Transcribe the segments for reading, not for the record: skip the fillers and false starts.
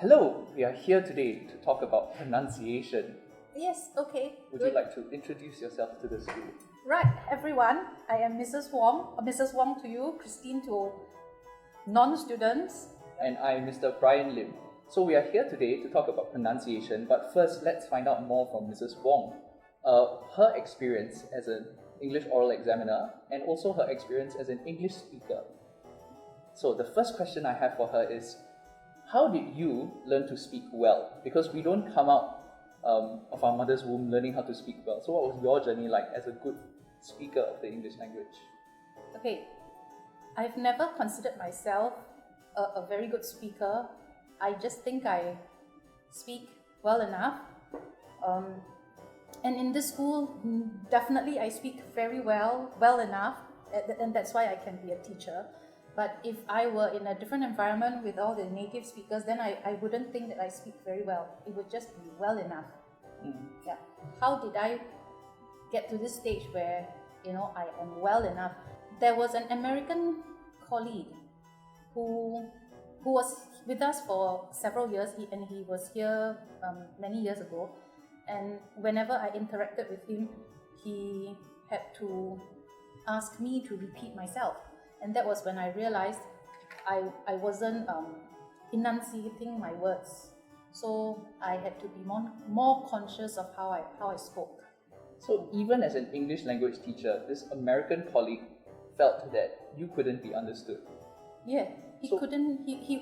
Hello, we are here today to talk about pronunciation. Yes, okay. Would you like to introduce yourself to the school? Right, everyone. I am Mrs. Wong. Mrs. Wong to you, Christine to non-students. And I'm Mr. Brian Lim. So we are here today to talk about pronunciation, but first let's find out more from Mrs. Wong. Her experience as an English oral examiner and also her experience as an English speaker. So the first question I have for her is, how did you learn to speak well? Because we don't come out of our mother's womb learning how to speak well. So what was your journey like as a good speaker of the English language? Okay, I've never considered myself a very good speaker. I just think I speak well enough. And in this school, definitely I speak very well enough, and that's why I can be a teacher. But if I were in a different environment with all the native speakers, then I wouldn't think that I speak very well. It would just be well enough. Yeah. How did I get to this stage where, I am well enough? There was an American colleague who was with us for several years, he was here many years ago. And whenever I interacted with him, he had to ask me to repeat myself. And that was when I realized I wasn't enunciating my words. So I had to be more conscious of how I spoke. So even as an English language teacher, this American colleague felt that you couldn't be understood. Yeah, he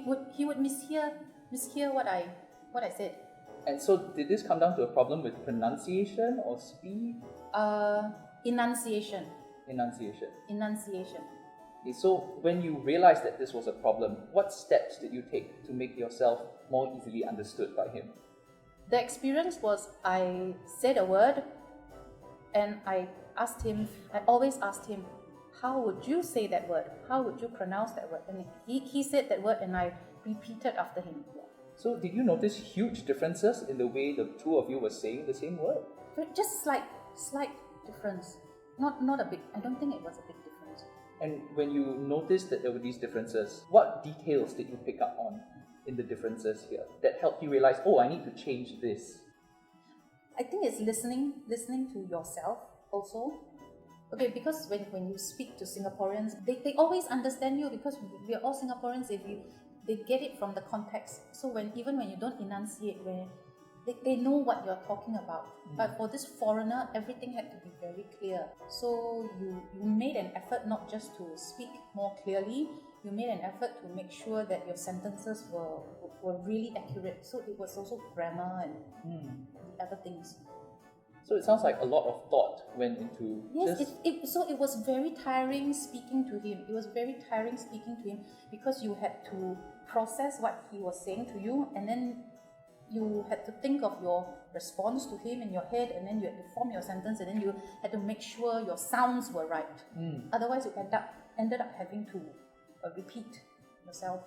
would mishear what I said. And so did this come down to a problem with pronunciation or speed? Enunciation. Enunciation. Okay, so when you realized that this was a problem, what steps did you take to make yourself more easily understood by him? The experience was I said a word and I always asked him, how would you say that word? How would you pronounce that word? And he said that word and I repeated after him. So did you notice huge differences in the way the two of you were saying the same word? Just slight difference. Not a big, I don't think it was a big difference. And when you noticed that there were these differences, what details did you pick up on in the differences here that helped you realize, I need to change this? I think it's listening to yourself also. Okay, because when you speak to Singaporeans, they always understand you because we are all Singaporeans. They get it from the context. So even when you don't enunciate, they know what you're talking about. But for this foreigner, everything had to be very clear. So you made an effort not just to speak more clearly, you made an effort to make sure that your sentences were really accurate. So it was also grammar and the other things. So it sounds like a lot of thought went into So it was very tiring speaking to him. It was very tiring speaking to him because you had to process what he was saying to you, and then you had to think of your response to him in your head, and then you had to form your sentence, and then you had to make sure your sounds were right. Otherwise, you ended up having to repeat yourself.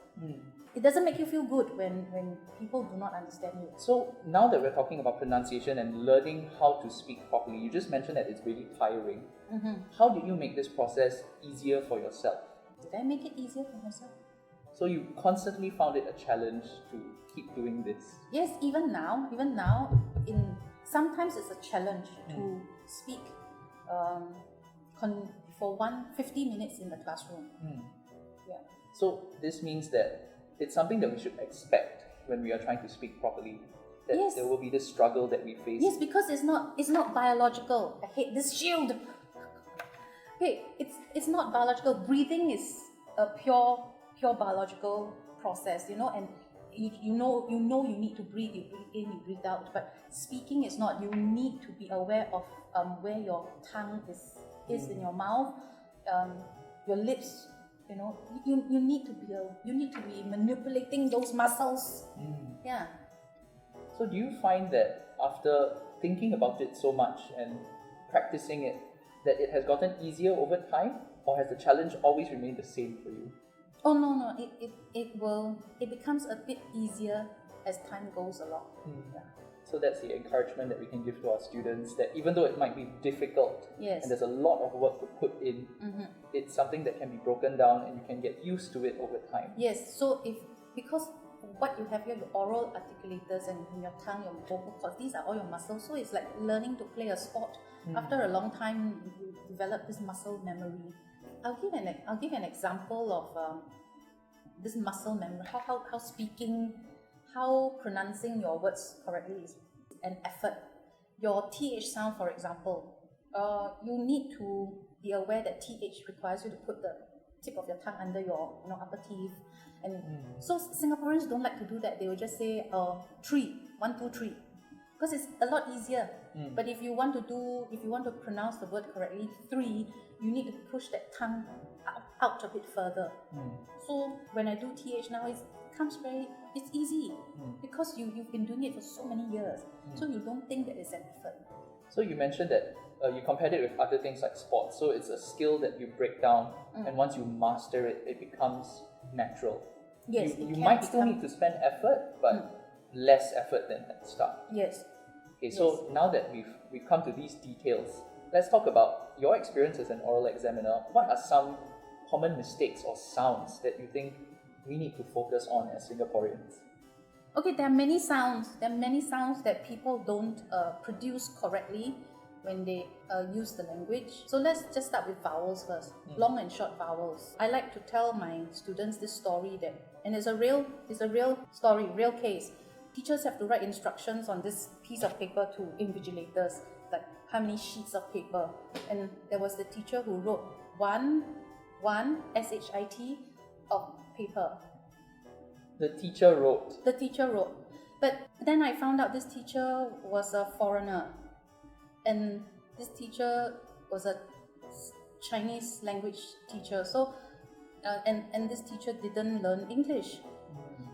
It doesn't make you feel good when people do not understand you. So now that we're talking about pronunciation and learning how to speak properly, you just mentioned that it's really tiring. How did you make this process easier for yourself? Did I make it easier for myself? So you constantly found it a challenge to keep doing this? Yes, even now, sometimes it's a challenge to speak for 50 minutes in the classroom. Yeah. So this means that it's something that we should expect when we are trying to speak properly. That there will be this struggle that we face. Yes, because it's not biological. I hate this shield. Okay, it's not biological. Breathing is a pure biological process, and you know you need to breathe. You breathe in, you breathe out. But speaking is not. You need to be aware of where your tongue is in your mouth, your lips. You need to be manipulating those muscles. Yeah. So do you find that after thinking about it so much and practicing it, that it has gotten easier over time, or has the challenge always remained the same for you? Oh no, it becomes a bit easier as time goes along. Yeah. So that's the encouragement that we can give to our students, that even though it might be difficult and there's a lot of work to put in, it's something that can be broken down and you can get used to it over time. Yes, so because what you have here, your oral articulators and your tongue, your vocal cords, these are all your muscles. So it's like learning to play a sport. After a long time, you develop this muscle memory. I'll give an example of this muscle memory. How speaking, how pronouncing your words correctly is an effort. Your TH sound, for example, you need to be aware that TH requires you to put the tip of your tongue under your upper teeth. And so Singaporeans don't like to do that. They will just say 3, 1, 2, 3, because it's a lot easier. But if you want to pronounce the word correctly, 3, you need to push that tongue out a bit further. So when I do TH now, it's easy because you've been doing it for so many years. So you don't think that it's an effort. So you mentioned that you compared it with other things like sports. So it's a skill that you break down, and once you master it, it becomes natural. Yes, you might still need to spend effort, but less effort than at the start. Yes. Okay, so now that we've come to these details, let's talk about your experience as an oral examiner. What are some common mistakes or sounds that you think we need to focus on as Singaporeans? Okay, there are many sounds. There are many sounds that people don't produce correctly when they use the language. So let's just start with vowels first. Long and short vowels. I like to tell my students this story and it's a real story, real case. Teachers have to write instructions on this piece of paper to invigilators, like how many sheets of paper. And there was the teacher who wrote one SHIT of paper. The teacher wrote. But then I found out this teacher was a foreigner. And this teacher was a Chinese language teacher. So, and this teacher didn't learn English.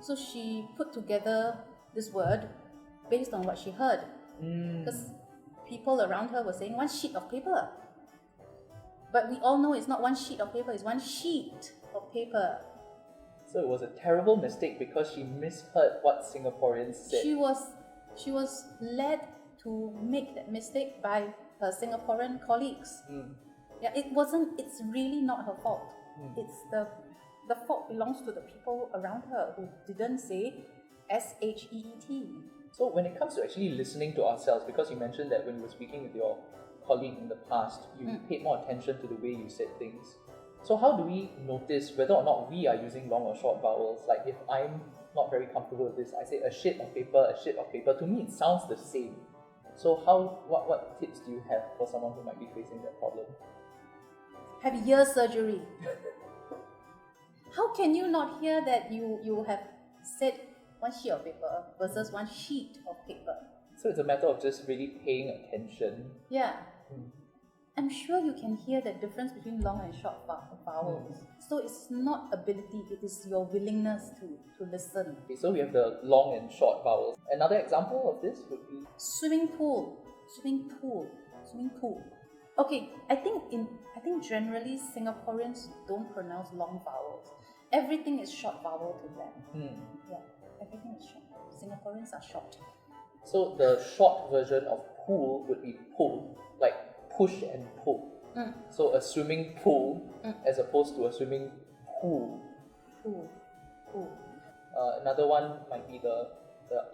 So she put together this word based on what she heard. Because people around her were saying 1 sheet of paper. But we all know it's not 1 sheet of paper, it's 1 sheet of paper. So it was a terrible mistake because she misheard what Singaporeans said. She was led to make that mistake by her Singaporean colleagues. Yeah, it's really not her fault. It's the fault belongs to the people around her who didn't say SHEET. So when it comes to actually listening to ourselves, because you mentioned that when you were speaking with your colleague in the past, you paid more attention to the way you said things. So how do we notice whether or not we are using long or short vowels? Like if I'm not very comfortable with this, I say a sheet of paper, a sheet of paper. To me, it sounds the same. So what tips do you have for someone who might be facing that problem? Have ear surgery. How can you not hear that you have said 1 sheet of paper versus 1 sheet of paper? So it's a matter of just really paying attention. Yeah. I'm sure you can hear the difference between long and short vowels. So it's not ability, it is your willingness to listen. Okay, so we have the long and short vowels. Another example of this would be swimming pool. Okay, I think generally Singaporeans don't pronounce long vowels. Everything is short vowel to them. Yeah, everything is short. Singaporeans are short. So the short version of pool would be pull, like push and pull. So a swimming pool as opposed to a swimming pool. Pool. Another one might be the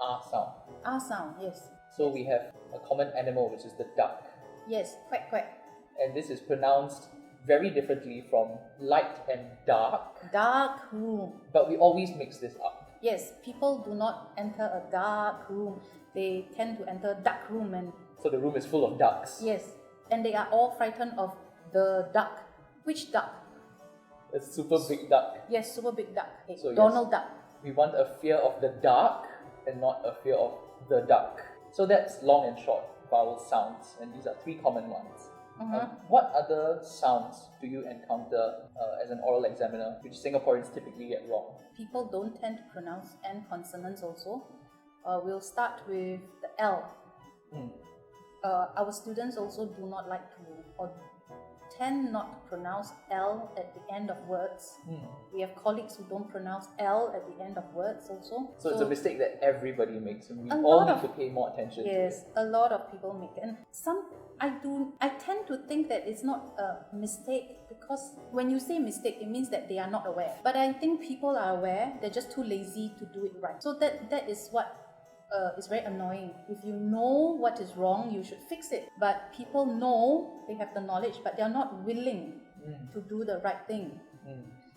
R sound. R sound, yes. So we have a common animal, which is the duck. Yes, quack quack. And this is pronounced very differently from light and dark. Dark room. But we always mix this up. Yes, people do not enter a dark room. They tend to enter dark room and... So the room is full of ducks. Yes, and they are all frightened of the duck. Which duck? A super big duck. Yes, super big duck. Okay. So Donald Duck. We want a fear of the dark and not a fear of the duck. So that's long and short vowel sounds, and these are 3 common ones. What other sounds do you encounter as an oral examiner, which Singaporeans typically get wrong? People don't tend to pronounce N consonants also. We'll start with the L. Our students also do not like to, or tend not to pronounce L at the end of words. We have colleagues who don't pronounce L at the end of words also. So it's a mistake that everybody makes, and we all need to pay more attention to it. Yes, a lot of people make. And I tend to think that it's not a mistake, because when you say mistake, it means that they are not aware. But I think people are aware, they're just too lazy to do it right. So that is what is very annoying. If you know what is wrong, you should fix it. But people know, they have the knowledge, but they're not willing to do the right thing.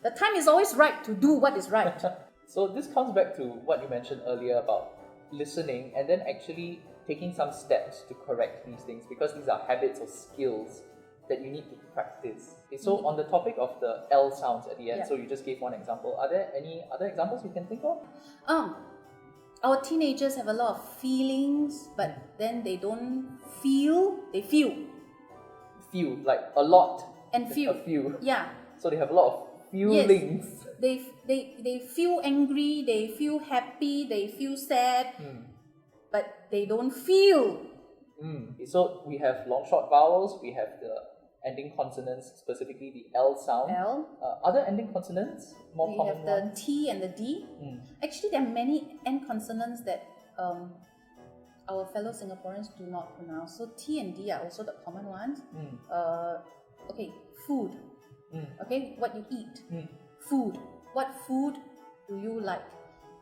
The time is always right to do what is right. So this comes back to what you mentioned earlier about listening and then actually taking some steps to correct these things, because these are habits or skills that you need to practice. Okay, so on the topic of the L sounds at the end, so you just gave one example. Are there any other examples you can think of? Our teenagers have a lot of feelings, but then they don't feel, they feel. Feel, like a lot. And feel. A few. Yeah. So they have a lot of feelings. Yes. They feel angry, they feel happy, they feel sad, but they don't feel. So we have long short vowels, we have the ending consonants, specifically the L sound. L. Other ending consonants, more We common have the ones? T and the D. Actually, there are many end consonants that our fellow Singaporeans do not pronounce. So T and D are also the common ones. Okay, food. Okay, what you eat. Food. What food do you like?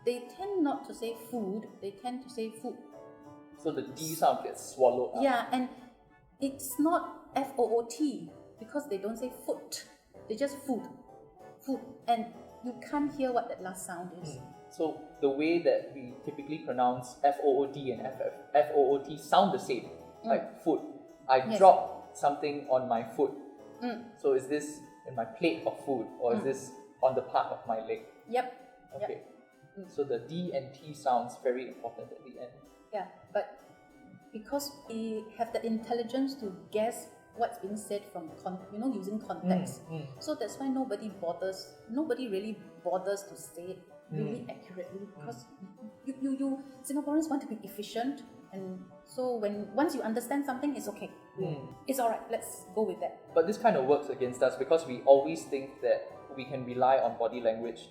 They tend not to say food, they tend to say food. So the D sound gets swallowed up. Yeah, and it's not F-O-O-T, because they don't say foot. They just food. Food. And you can't hear what that last sound is. So the way that we typically pronounce F-O-O-D and F-O-O-T sound the same. Like foot. I dropped something on my foot. So is this in my plate of food, or is this on the part of my leg? Yep. Okay. So the D and T sounds very important at the end. Yeah, but because we have the intelligence to guess what's being said from using context. So that's why nobody really bothers to say it really accurately, because you Singaporeans want to be efficient, and so once you understand something, it's okay. It's alright, let's go with that. But this kind of works against us, because we always think that we can rely on body language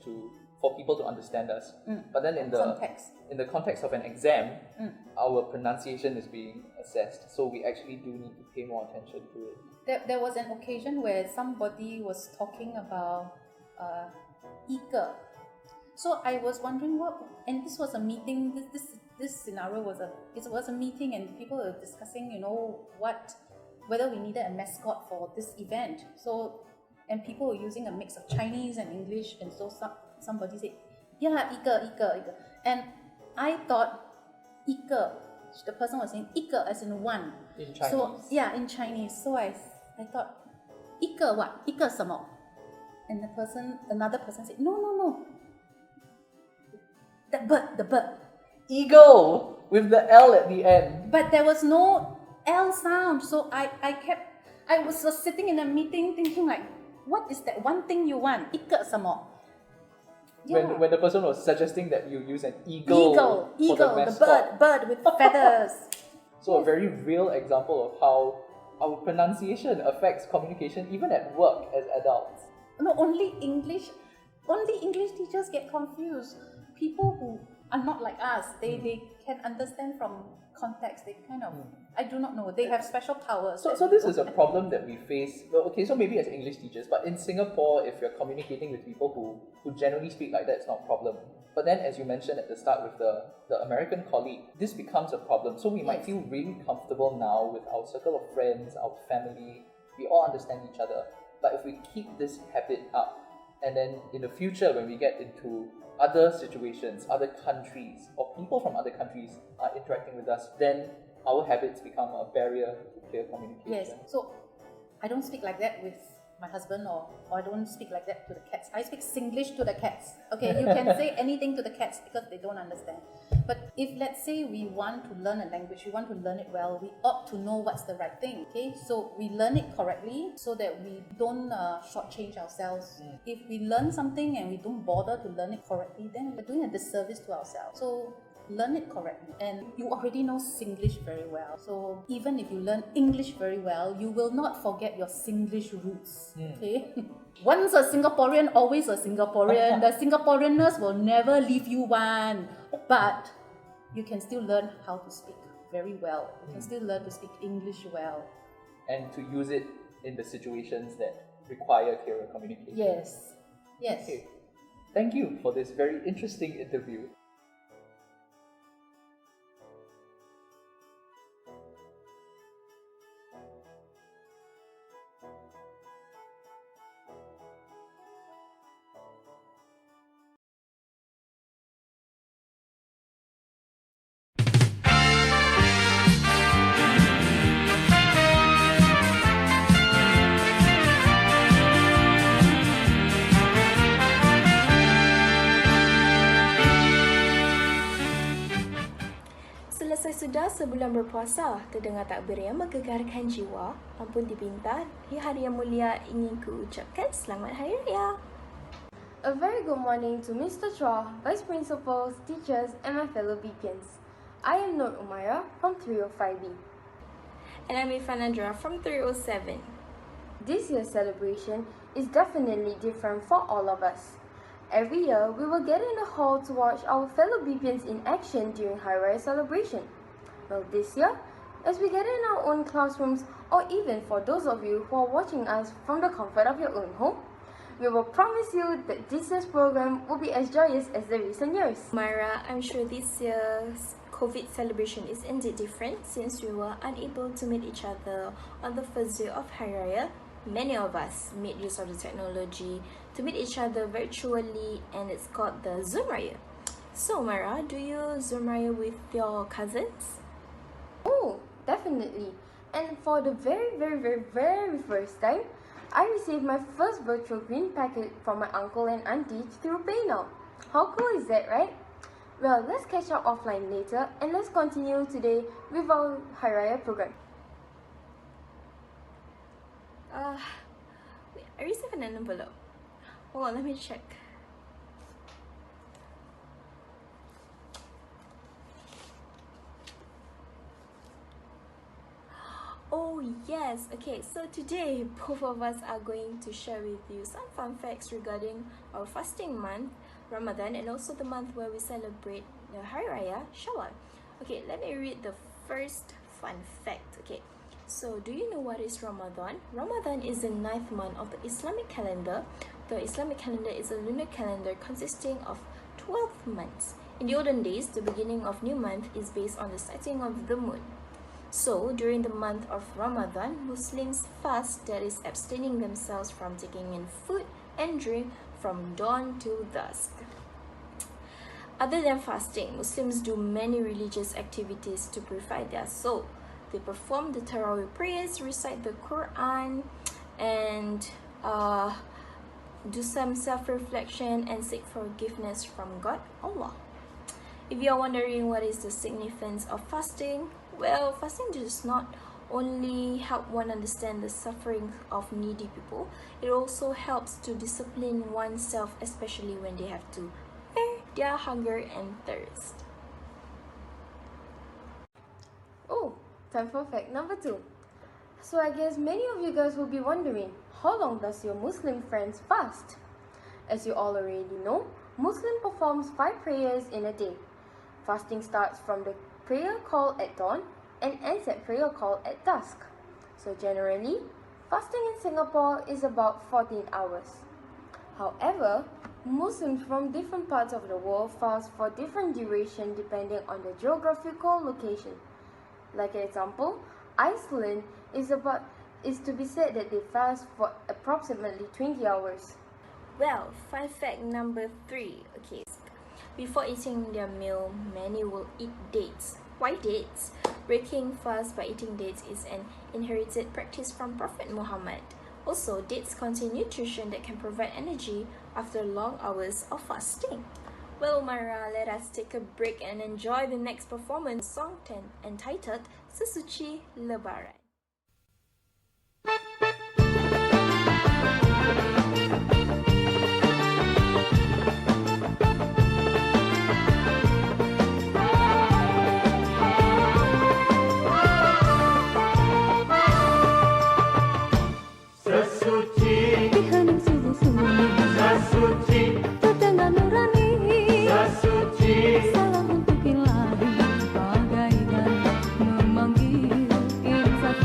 for people to understand us. But then in the context of an exam, our pronunciation is being assessed. So we actually do need to pay more attention to it. There was an occasion where somebody was talking about Ika. So I was wondering and this was a meeting, this scenario was a meeting, and people were discussing, whether we needed a mascot for this event. So, and people were using a mix of Chinese and English, and so somebody said, Ika. And I thought Ika, the person was saying Ika as in one. In Chinese. So, in Chinese. So I thought, Ika what? Ika 什么? And another person said, no. The bird. Eagle! With the L at the end. But there was no L sound. So I was sitting in a meeting thinking like, what is that one thing you want? Ika 什么? Yeah. When the person was suggesting that you use an eagle for the mascot. the bird with feathers. So a very real example of how our pronunciation affects communication even at work as adults. No, only English teachers get confused. People who are not like us, they can understand from context. They kind of, I do not know, they have special powers. So this is a problem that we face. Well, okay, so maybe as English teachers, but in Singapore, if you're communicating with people who generally speak like that, it's not a problem. But then, as you mentioned at the start with the American colleague, this becomes a problem. So we might feel really comfortable now with our circle of friends, our family. We all understand each other. But if we keep this habit up, and then in the future, when we get into other situations, other countries, or people from other countries are interacting with us, then our habits become a barrier to clear communication. Yes, so I don't speak like that with my husband, or I don't speak like that to the cats. I speak Singlish to the cats. Okay, you can say anything to the cats because they don't understand. But if, let's say, we want to learn a language, we want to learn it well, we ought to know what's the right thing. Okay, so we learn it correctly so that we don't shortchange ourselves. If we learn something and we don't bother to learn it correctly, then we're doing a disservice to ourselves. So learn it correctly, and you already know Singlish very well. So even if you learn English very well, you will not forget your Singlish roots. Okay. Once a Singaporean, always a Singaporean. The Singaporeanness will never leave you one. But you can still learn how to speak very well. You can still learn to speak English well. and to use it in the situations that require clearer communication. Yes. Yes. Okay. Thank you for this very interesting interview. Selesai sudah sebulan berpuasa, terdengar takbir yang menggegarkan jiwa. Ampun dipinta, di hari yang mulia ingin kuucapkan Selamat Hari Raya. A very good morning to Mr. Chua, Vice Principals, teachers, and my fellow BPNs. I am Nur Umaira from 305B. And I'm Ifanandra from 307. This year's celebration is definitely different for all of us. Every year, we will gather in the hall to watch our fellow BPNs in action during Hari Raya celebration. Well, this year, as we gather in our own classrooms, or even for those of you who are watching us from the comfort of your own home, we will promise you that this year's program will be as joyous as the recent years. Myra, I'm sure this year's COVID celebration is indeed different since we were unable to meet each other on the first day of Hari Raya. Many of us made use of the technology to meet each other virtually, and it's called the Zoom Raya. So Myra, do you Zoom Raya with your cousins? Oh, definitely. And for the very first time, I received my first virtual green packet from my uncle and auntie through PayNow. How cool is that, right? Well, let's catch up offline later and let's continue today with our Hari Raya program. Wait, I received an envelope. Hold on, let me check. Oh yes, okay, so today both of us are going to share with you some fun facts regarding our fasting month, Ramadan, and also the month where we celebrate the Hari Raya, Shawwal. Okay, let me read the first fun fact. Okay, so do you know what is Ramadan? Ramadan is the 9th month of the Islamic calendar. The Islamic calendar is a lunar calendar consisting of 12 months. In the olden days, the beginning of new month is based on the setting of the moon. So, during the month of Ramadan, Muslims fast, that is, abstaining themselves from taking in food and drink from dawn to dusk. Other than fasting, Muslims do many religious activities to purify their soul. They perform the Tarawih prayers, recite the Quran, and do some self-reflection and seek forgiveness from God, Allah. If you are wondering what is the significance of fasting, well, fasting does not only help one understand the suffering of needy people, it also helps to discipline oneself, especially when they have to bear their hunger and thirst. Oh, time for fact number 2. So I guess many of you guys will be wondering, how long does your Muslim friends fast? As you all already know, Muslim performs 5 prayers in a day. Fasting starts from the prayer call at dawn and ends at prayer call at dusk. So generally, fasting in Singapore is about 14 hours. However, Muslims from different parts of the world fast for different duration depending on the geographical location. Like an example, Iceland is to be said that they fast for approximately 20 hours. Well, fun fact number 3. Okay, before eating their meal, many will eat dates. Why dates? Breaking fast by eating dates is an inherited practice from Prophet Muhammad. Also, dates contain nutrition that can provide energy after long hours of fasting. Well, Myra, let us take a break and enjoy the next performance, song 10, entitled Sesuci Lebaran. Salam untuk ilahi bagaikan memanggil insan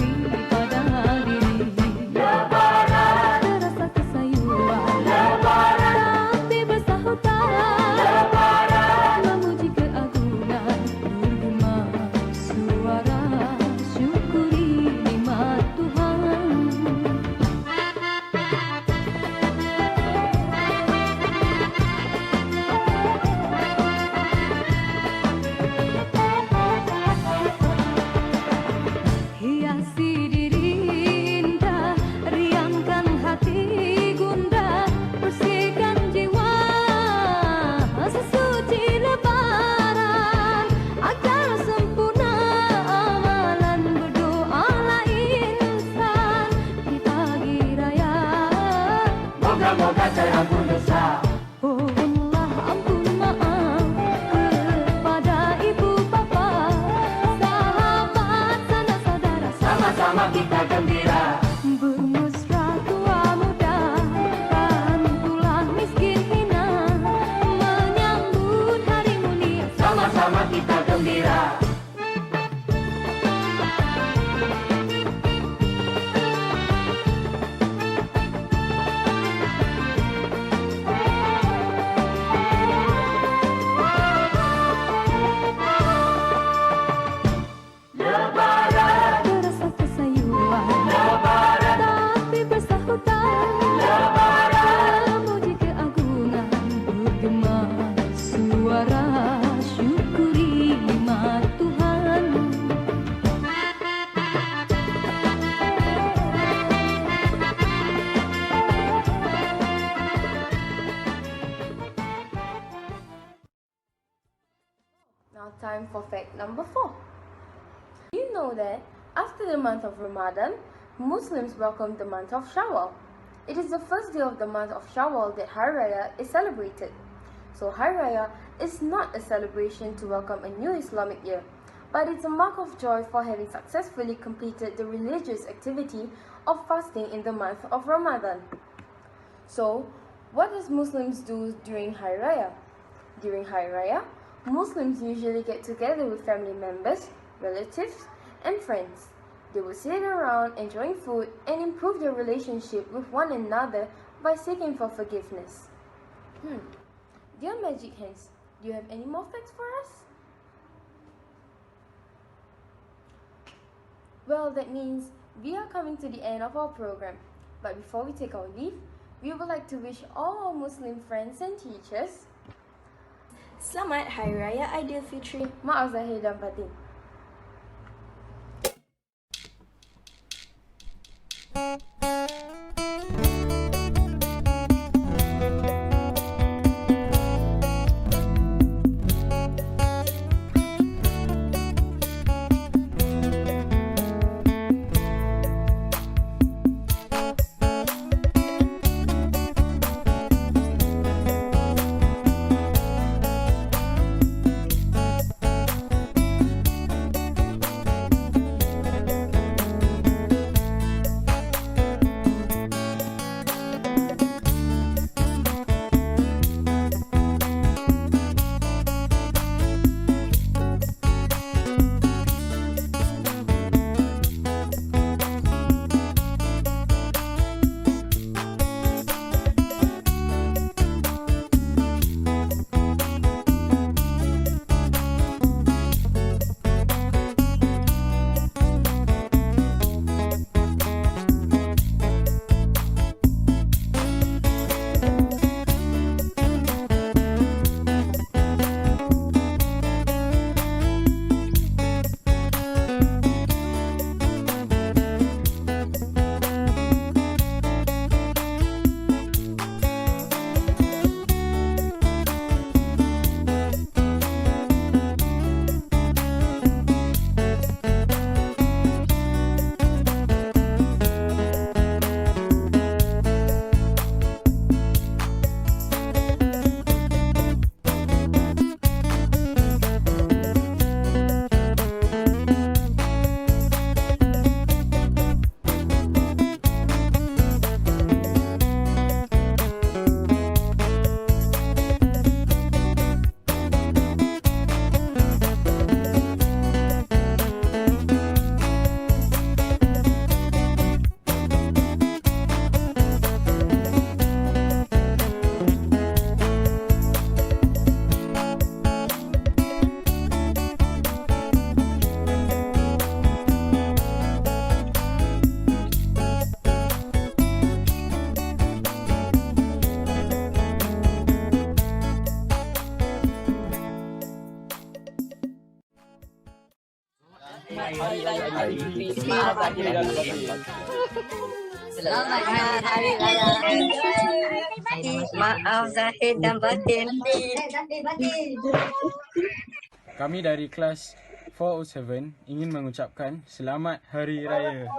Mohon ampun dosa. Mohonlah ampun maaf kepada ibu bapa, sahabat sanak-saudara, Sama-sama kita gembira. bermesra tua muda, dan tulah miskin hina, menyambut hari mulia. Sama-sama kita gembira. Terasa kesayuan, tapi bersahutan, memuji keagungan, bergema suara syukuri nikmat Tuhan. Now time for fact number 4. Do you know that after the month of Ramadan, Muslims welcome the month of Shawwal? It is the first day of the month of Shawwal that Hari Raya is celebrated. So Hari Raya is not a celebration to welcome a new Islamic year, but it's a mark of joy for having successfully completed the religious activity of fasting in the month of Ramadan. So, what does Muslims do during Hari Raya? During Hari Raya, Muslims usually get together with family members, relatives, and friends. They will sit around enjoying food and improve their relationship with one another by seeking for forgiveness. Dear Magic Hands, do you have any more facts for us? Well, that means we are coming to the end of our program. But before we take our leave, we would like to wish all our Muslim friends and teachers Selamat Hari Raya Aidilfitri. maaf zahir dan batin. Selamat Hari Raya. Maaf zahir dan batin. Kami dari kelas 407 ingin mengucapkan Selamat Hari Raya.